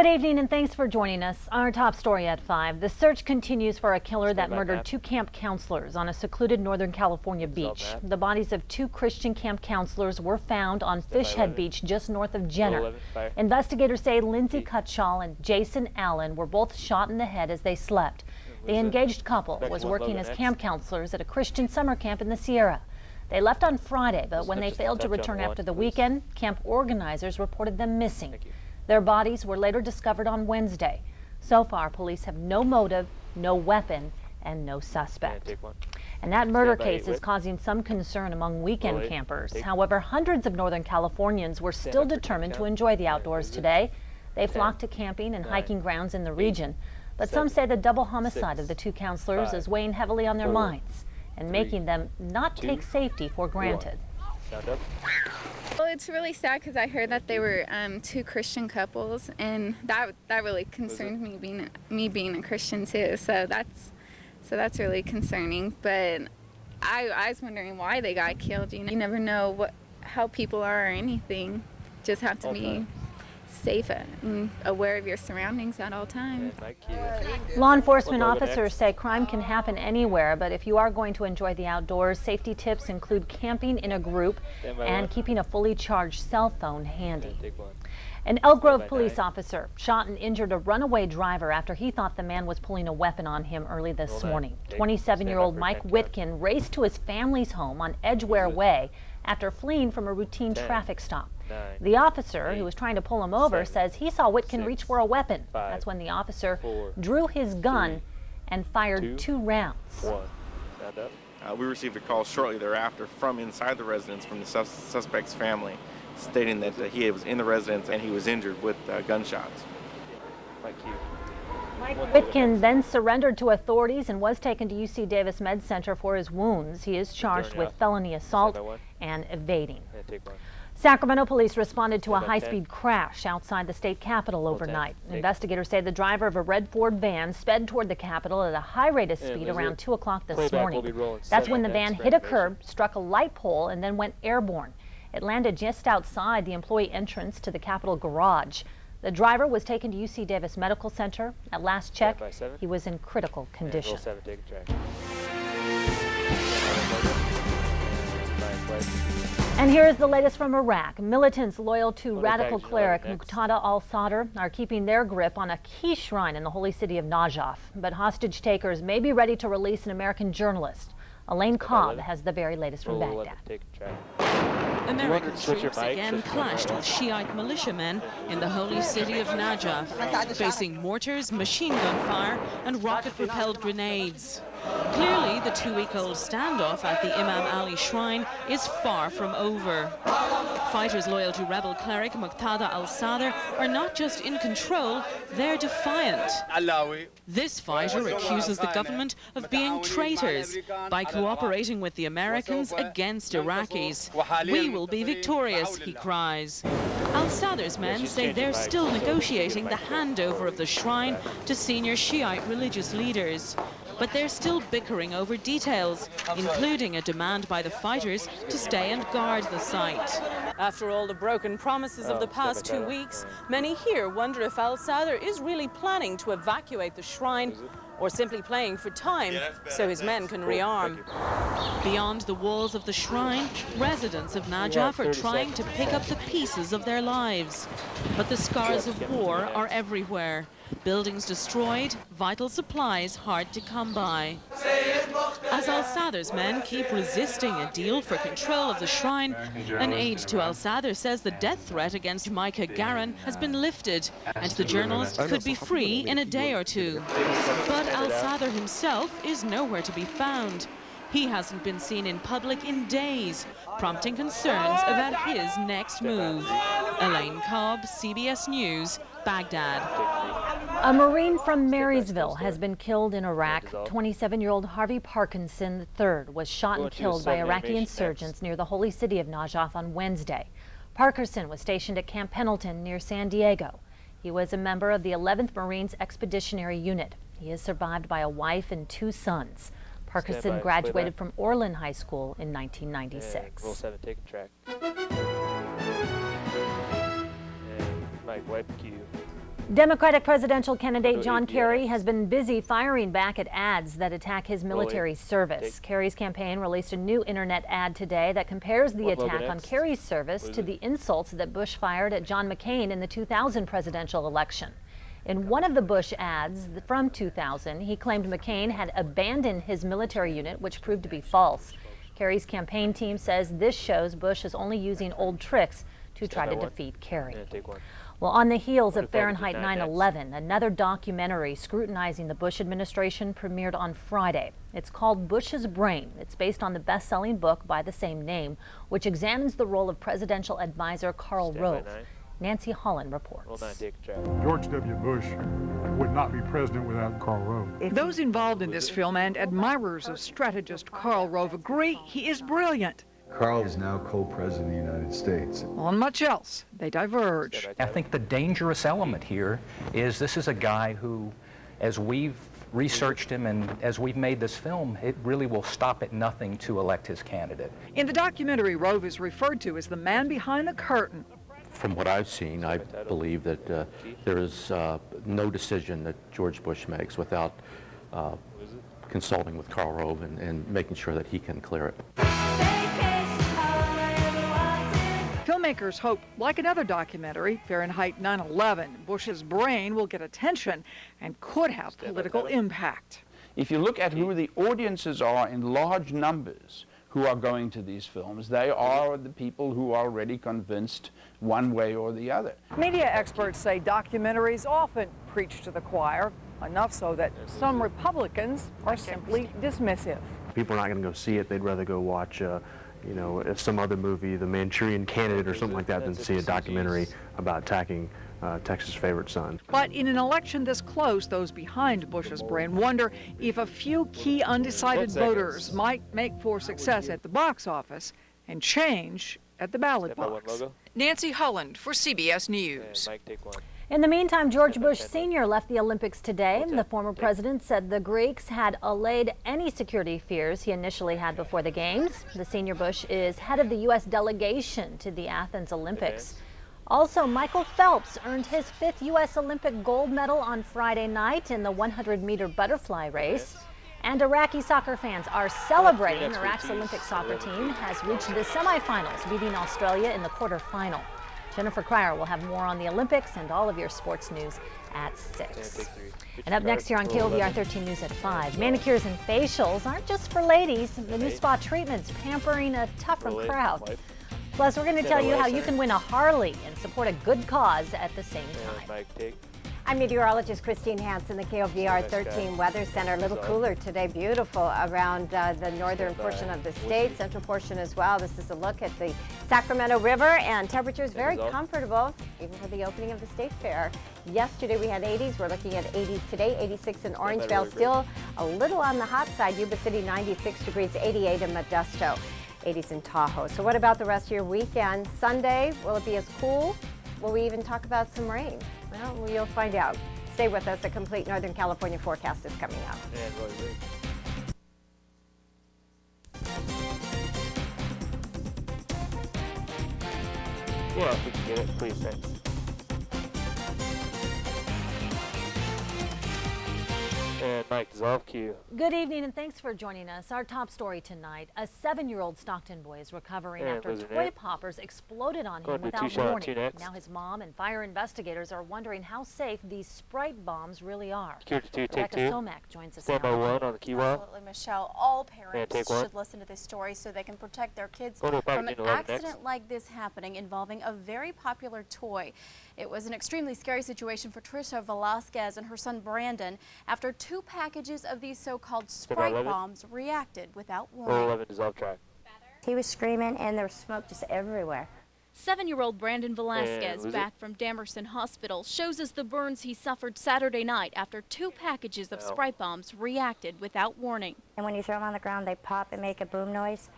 Good evening and thanks for joining us. Our top story at 5. The search continues for a killer that murdered 2 camp counselors on a secluded Northern California beach. The bodies of 2 Christian camp counselors were found on Fishhead Beach just north of Jenner. Investigators say Lindsay Cutshall and Jason Allen were both shot in the head as they slept. The engaged couple was working as camp counselors at a Christian summer camp in the Sierra. They left on Friday, but when they failed to return after the weekend, camp organizers reported them missing. Their bodies were later discovered on Wednesday. So far, police have no motive, no weapon, and no suspect. And that murder case is causing some concern among weekend campers. However, hundreds of Northern Californians were still determined to enjoy the outdoors today. They flocked to camping and hiking grounds in the region. But some say the double homicide of the 2 counselors is weighing heavily on their minds and making them not take safety for granted. Well, it's really sad because I heard that they were 2 Christian couples, and that really concerned me being a Christian too. So that's really concerning. But I was wondering why they got killed. You never know how people are or anything. Just have to be safe and aware of your surroundings at all times. Law enforcement officers say crime can happen anywhere, but if you are going to enjoy the outdoors, safety tips include camping in a group and keeping a fully charged cell phone handy. An Elk Grove police officer shot and injured a runaway driver after he thought the man was pulling a weapon on him early this morning. 27-year-old Mike Whitkin raced to his family's home on Edgeware Way after fleeing from a routine traffic stop. The officer who was trying to pull him over says he saw Whitkin reach for a weapon. That's when the officer drew his gun and fired 2 rounds. We received a call shortly thereafter from inside the residence from the suspect's family, stating that he was in the residence and he was injured with gunshots. Mike Whitkin then surrendered to authorities and was taken to UC Davis Med Center for his wounds. He is charged with felony assault and evading. Sacramento police responded to a high-speed crash outside the state capitol overnight. Investigators say the driver of a red Ford van sped toward the capitol at a high rate of speed around 2 o'clock this morning. That's when the van hit a curb, struck a light pole, and then went airborne. It landed just outside the employee entrance to the Capitol garage. The driver was taken to UC Davis Medical Center. At last check, he was in critical condition. And here is the latest from Iraq. Militants loyal to radical cleric Muqtada al-Sadr are keeping their grip on a key shrine in the holy city of Najaf. But hostage takers may be ready to release an American journalist. Elaine Cobb has the very latest from Baghdad. American troops again clashed with Shiite militiamen in the holy city of Najaf, facing mortars, machine gun fire, and rocket-propelled grenades. Clearly, the 2-week-old standoff at the Imam Ali shrine is far from over. Fighters loyal to rebel cleric Muqtada al-Sadr are not just in control, they're defiant. This fighter accuses the government of being traitors by cooperating with the Americans against Iraqis. We will be victorious, he cries. Al-Sadr's men say they're still negotiating the handover of the shrine to senior Shiite religious leaders. But they're still bickering over details, including a demand by the fighters to stay and guard the site. After all the broken promises of the past 2 weeks, many here wonder if al-Sadr is really planning to evacuate the shrine or simply playing for time so his men can rearm. Beyond the walls of the shrine, residents of Najaf are trying to pick up the pieces of their lives. But the scars of war are everywhere. Buildings destroyed, vital supplies hard to come by. As al-Sadr's men keep resisting a deal for control of the shrine, an aide to al-Sadr says the death threat against Micah Garin has been lifted and the journalist could be free in a day or 2. But al-Sadr himself is nowhere to be found. He hasn't been seen in public in days, prompting concerns about his next move. Elaine Cobb, CBS News, Baghdad. A Marine from Marysville has been killed in Iraq. 27-year-old Harvey Parkinson III was shot and killed by Iraqi insurgents near the holy city of Najaf on Wednesday. Parkinson was stationed at Camp Pendleton near San Diego. He was a member of the 11th Marines Expeditionary Unit. He is survived by a wife and 2 sons. Parkinson graduated from Orland High School in 1996. Roll 7, take a track. And Mike, wipe cue. Democratic presidential candidate John Kerry has been busy firing back at ads that attack his military service. Kerry's campaign released a new internet ad today that compares the attack on Kerry's service to the insults that Bush fired at John McCain in the 2000 presidential election. In one of the Bush ads from 2000, he claimed McCain had abandoned his military unit, which proved to be false. Kerry's campaign team says this shows Bush is only using old tricks to try to defeat Kerry. Well, on the heels of Fahrenheit 9/11, another documentary scrutinizing the Bush administration premiered on Friday. It's called Bush's Brain. It's based on the best-selling book by the same name, which examines the role of presidential advisor Karl Rove. Nancy Holland reports. George W. Bush would not be president without Karl Rove. Those involved in this film and admirers of strategist Karl Rove agree he is brilliant. Karl is now co-president of the United States. On much else, they diverge. I think the dangerous element here is this is a guy who, as we've researched him and as we've made this film, it really will stop at nothing to elect his candidate. In the documentary, Rove is referred to as the man behind the curtain. From what I've seen, I believe that there is no decision that George Bush makes without consulting with Karl Rove and making sure that he can clear it. Filmmakers hope, like another documentary, Fahrenheit 9/11, Bush's Brain will get attention and could have political impact. If you look at who the audiences are in large numbers who are going to these films, they are the people who are already convinced one way or the other. Media experts say documentaries often preach to the choir, enough so that some Republicans are simply dismissive. People are not going to go see it. They'd rather go watch some other movie, The Manchurian Candidate or something like that, than see a documentary about attacking Texas' favorite son. But in an election this close, those behind Bush's Brain wonder if a few key undecided voters might make for success at the box office and change at the ballot box. Nancy Holland for CBS News. In the meantime, George Bush Sr. left the Olympics today. The former president said the Greeks had allayed any security fears he initially had before the Games. The senior Bush is head of the U.S. delegation to the Athens Olympics. Also, Michael Phelps earned his 5th U.S. Olympic gold medal on Friday night in the 100-meter butterfly race. And Iraqi soccer fans are celebrating. Iraq's Olympic soccer team has reached the semifinals, beating Australia in the quarterfinal. Jennifer Cryer will have more on the Olympics and all of your sports news at 6. And up next here on KOVR 13 News at 5, manicures and facials aren't just for ladies. The new spa treatments pampering a tougher crowd. Plus, we're going to tell you how you can win a Harley and support a good cause at the same time. I'm meteorologist Christine Hansen, the KOVR 13 Weather Center. A little cooler today, beautiful around the northern portion of the state, central portion as well. This is a look at the Sacramento River, and temperatures very comfortable, even for the opening of the state fair. Yesterday we had 80s. We're looking at 80s today. 86 in Orangevale, still a little on the hot side. Yuba City 96 degrees, 88 in Modesto, 80s in Tahoe. So what about the rest of your weekend? Sunday, will it be as cool? Will we even talk about some rain? Well, you'll find out. Stay with us. A complete Northern California forecast is coming up. Yeah, if we can get it, please, thanks. And Mike, dissolve cue. Good evening and thanks for joining us. Our top story tonight, a 7-year-old Stockton boy is recovering after toy poppers exploded on him without warning. Now his mom and fire investigators are wondering how safe these Sprite bombs really are. Rebecca Somack joins us now. On the key wall. Absolutely, Michelle. All parents should listen to this story so they can protect their kids from an accident like this happening involving a very popular toy. It was an extremely scary situation for Trisha Velasquez and her son Brandon after 2 packages of these so-called Sprite bombs reacted without warning. He was screaming and there was smoke just everywhere. 7-year-old Brandon Velasquez, back from Damerson Hospital, shows us the burns he suffered Saturday night after 2 packages of Sprite bombs reacted without warning. And when you throw them on the ground, they pop and make a boom noise.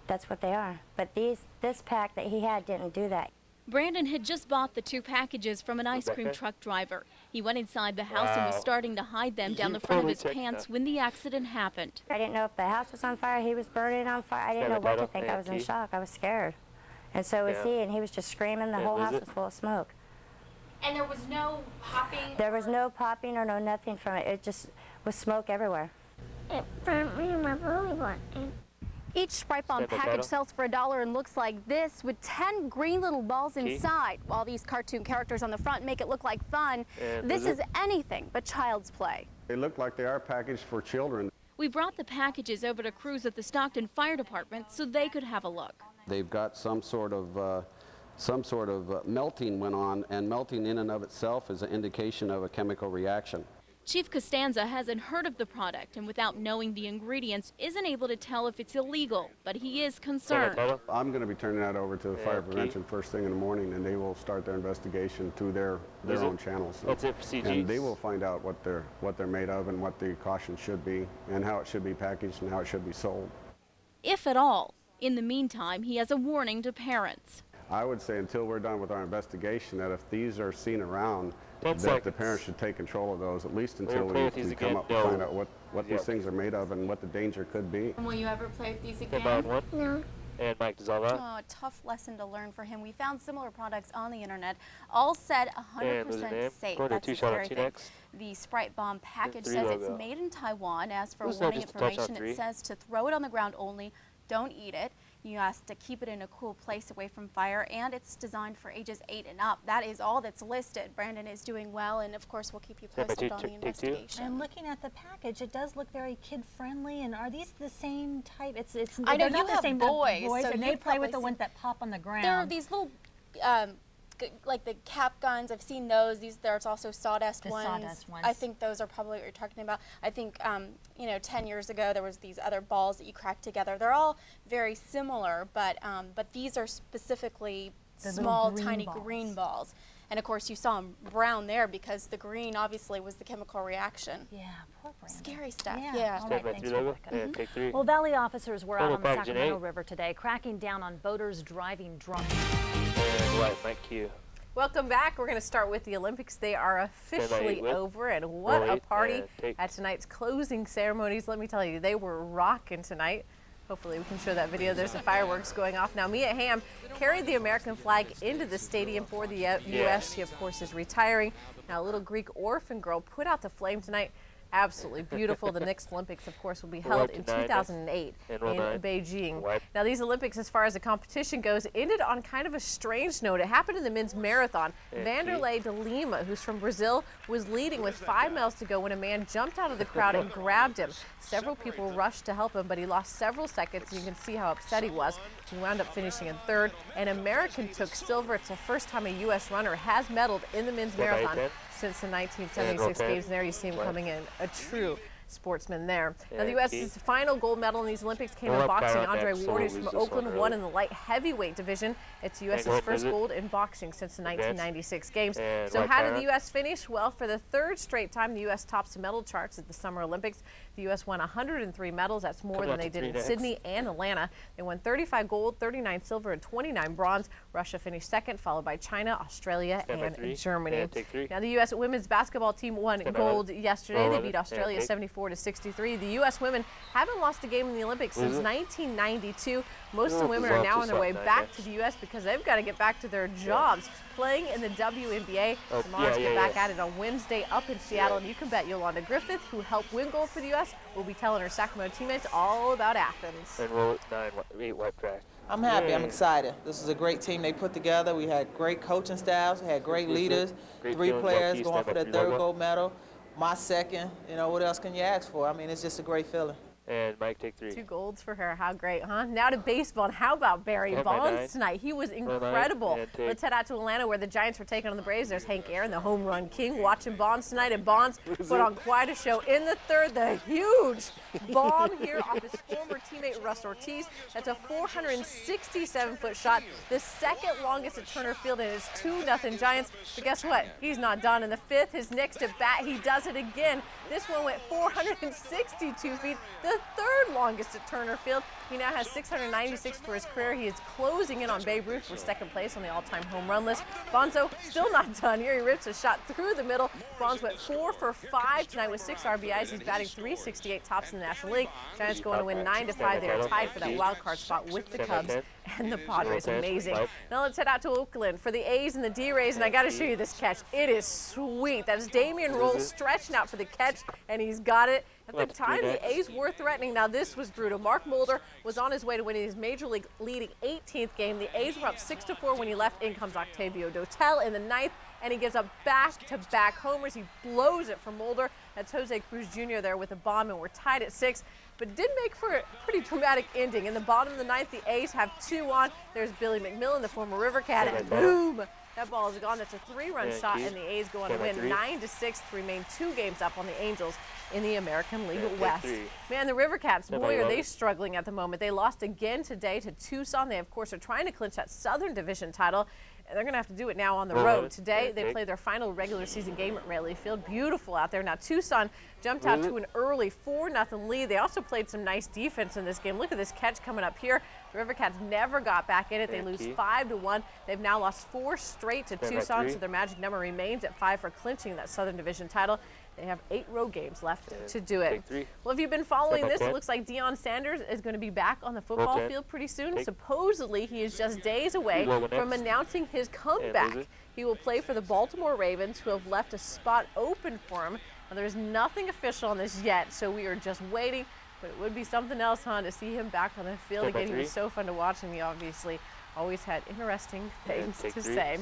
That's what they are. But this pack that he had didn't do that. Brandon had just bought the 2 packages from an ice cream truck driver. He went inside the house and was starting to hide them down the front of his pants when the accident happened. I didn't know if the house was on fire, he was burning on fire. I didn't know what to think. I was in shock. I was scared. And so was he, and he was just screaming. The whole house was full of smoke. And there was no popping? There was no popping or no nothing from it. It just was smoke everywhere. It burned me in my belly button. Each Sprite Bomb package sells for $1 and looks like this, with 10 green little balls inside. While these cartoon characters on the front make it look like fun, this is anything but child's play. They look like they are packaged for children. We brought the packages over to crews at the Stockton Fire Department so they could have a look. They've got some sort of melting went on, and melting in and of itself is an indication of a chemical reaction. Chief Costanza hasn't heard of the product and without knowing the ingredients isn't able to tell if it's illegal, but he is concerned. I'm going to be turning that over to the fire prevention first thing in the morning, and they will start their investigation through their own channels. That's it for CGs. And they will find out what they're made of and what the caution should be and how it should be packaged and how it should be sold. If at all. In the meantime, he has a warning to parents. I would say until we're done with our investigation that if these are seen around, that the parents should take control of those, at least until we come up and find out what these things are made of and what the danger could be. And will you ever play with these again? No. And Mike, does all that? Oh, a tough lesson to learn for him. We found similar products on the internet, all said 100% safe. That's the scary thing. The Sprite Bomb package says it's made in Taiwan. As for warning information, it says to throw it on the ground only, don't eat it. You asked to keep it in a cool place away from fire, and it's designed for ages 8 and up. That is all that's listed. Brandon is doing well, and of course we'll keep you posted on the investigation. And looking at the package, it does look very kid-friendly. And are these the same type? I know not you the have same boys, so and they play with the ones that pop on the ground. There are these little, like the cap guns. I've seen those. There's also sawdust ones. Sawdust ones. I think those are probably what you're talking about. I think 10 years ago there was these other balls that you cracked together. They're all very similar, but these are specifically small, tiny green balls. And of course you saw them brown there because the green obviously was the chemical reaction. Yeah, poor Brandon. Scary stuff. Yeah. All right, thanks for that. Well, Valley officers were out on the Sacramento River today, cracking down on boaters driving drunk. Mike Q. Welcome back. We're going to start with the Olympics. They are officially over, and what a party at tonight's closing ceremonies. Let me tell you, they were rocking tonight. Hopefully we can show that video. There's the fireworks going off. Now, Mia Hamm carried the American flag into the stadium for the U.S. She, of course, is retiring. Now, a little Greek orphan girl put out the flame tonight. Absolutely beautiful. The next Olympics, of course, will be held in 2008 in Beijing. Now, these Olympics, as far as the competition goes, ended on kind of a strange note. It happened in the men's marathon. Vanderlei de Lima, who's from Brazil, was leading with 5 miles to go when a man jumped out of the crowd and grabbed him. Several people rushed to help him, but he lost several seconds, and you can see how upset he was. He wound up finishing in third. An American took silver. It's the first time a U.S. runner has medaled in the men's marathon since the 1976 games. There you see him coming in, a true sportsman there. Now, the U.S.'s final gold medal in these Olympics came in boxing. Andre Ward, who's from Oakland, won in the light heavyweight division. It's the U.S.'s first gold in boxing since the 1996 games. So how did the U.S. finish? Well, for the third straight time, the U.S. tops the medal charts at the Summer Olympics. The U.S. won 103 medals. That's more than they did in Sydney and Atlanta. They won 35 gold, 39 silver, and 29 bronze. Russia finished second, followed by China, Australia, and Germany. Now, the U.S. women's basketball team won gold yesterday. They beat Australia 74-63. The U.S. women haven't lost a game in the Olympics since 1992. Most of the women are now on their way back to the U.S. because they've got to get back to their jobs. Playing in the WNBA, the Mars get back at it on Wednesday up in Seattle, and you can bet Yolanda Griffith, who helped win gold for the U.S., will be telling her Sacramento teammates all about Athens. And roll it 9-8 white track. I'm happy. I'm excited. This is a great team they put together. We had great coaching staffs. We had great leaders. 3 players going for their third gold medal. My second. You know, what else can you ask for? I mean, it's just a great feeling. And Mike, take 3. 2 golds for her. How great, huh? Now to baseball. And how about Barry Bonds tonight? He was incredible. Let's head out to Atlanta where the Giants were taking on the Braves. There's Hank Aaron, the home run king, watching Bonds tonight. And Bonds put on quite a show in the third. The huge bomb here off his former teammate Russ Ortiz. That's a 467-foot shot, the second longest at Turner Field, and it's 2-0 Giants. But guess what? He's not done. In the 5th, his next at bat, he does it again. This one went 462 feet, the third longest at Turner Field. He now has 696 for his career. He is closing in on Babe Ruth for second place on the all-time home run list. Bonzo still not done here. He rips a shot through the middle. Bonds went 4 for 5 tonight with 6 RBIs. He's batting .368, tops in the National League. Giants going to win 9-5. They are tied for that wild card spot with the Cubs and the Padres. Amazing. Now let's head out to Oakland for the A's and the D-Rays, and I got to show you this catch. It is sweet. That is Damian Rolls stretching out for the catch, and he's got it. At the time, the A's were threatening. Now, this was brutal. Mark Mulder was on his way to winning his Major League leading 18th game. The A's were up 6-4 when he left. In comes Octavio Dotel in the 9th, and he gives up back-to-back homers. He blows it for Mulder. That's Jose Cruz Jr. there with a bomb, and we're tied at 6. But it did make for a pretty dramatic ending. In the bottom of the 9th, the A's have 2 on. There's Billy McMillan, the former River Cat, and boom! That ball is gone. That's a 3-run shot, and the A's go on to win 9-6 to remain 2 games up on the Angels in the American League West. Man, the River Cats, boy, are they struggling at the moment. They lost again today to Tucson. They, of course, are trying to clinch that Southern Division title. And they're going to have to do it now on the road. Today, they play their final regular season game at Raleigh Field. Beautiful out there. Now, Tucson jumped out to an early 4-0 lead. They also played some nice defense in this game. Look at this catch coming up here. The River Cats never got back in it. They lose 5-1. They've now lost 4 straight to Tucson, so their magic number remains at 5 for clinching that Southern Division title. They have 8 road games left to do it. Well, if you've been following this, it looks like Deion Sanders is going to be back on the football field pretty soon. Supposedly, he is just days away from announcing his comeback. He will play for the Baltimore Ravens, who have left a spot open for him. Now, there's nothing official on this yet, so we are just waiting. But it would be something else, to see him back on the field again. He was so fun to watch, and he obviously always had interesting things to say.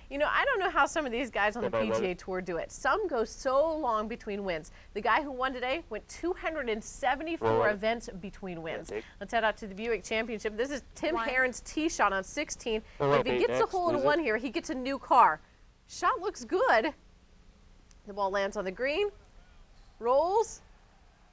You know, I don't know how some of these guys on the PGA Tour do it. Some go so long between wins. The guy who won today went 274 events between wins. Let's head out to the Buick Championship. This is Tim Herron's tee shot on 16. If he gets a hole in 1 here, he gets a new car. Shot looks good. The ball lands on the green, rolls.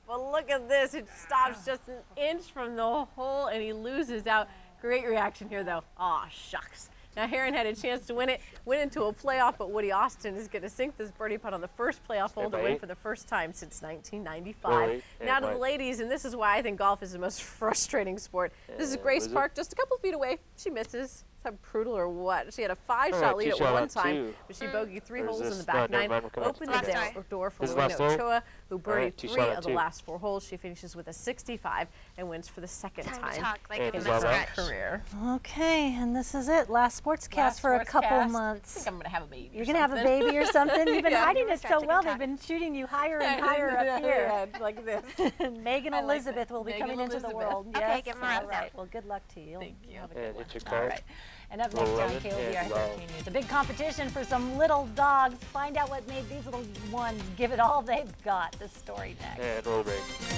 Well, look at this. It stops just an inch from the hole, and he loses out. Great reaction here, though. Aw, shucks. Now, Herron had a chance to win it, went into a playoff, but Woody Austin is going to sink this birdie putt on the first playoff hole to win for the first time since 1995. Now to the ladies, and this is why I think golf is the most frustrating sport. This is Grace Park, just a couple feet away. She misses. Is that brutal or what? She had a 5-shot lead at one time, but she bogeyed 3 holes in the back 9, opened the door for Lorena Ochoa, who birdied 3 of the last 4 holes. She finishes with a 65 and wins for the second time in her career. Okay, and this is it. Last sportscast for a couple months. I think I'm going to have a baby. You're going to have a baby or something? You've been hiding it so well. They've been shooting you higher and higher up here. Like this. Megan Elizabeth will be coming into the world. Okay, Yes. get my All right. Well, good luck to you. Thank you. Have a good one. All right. And up next on KOVR 13 News, a big competition for some little dogs. Find out what made these little ones give it all they've got. This story next. And roll break.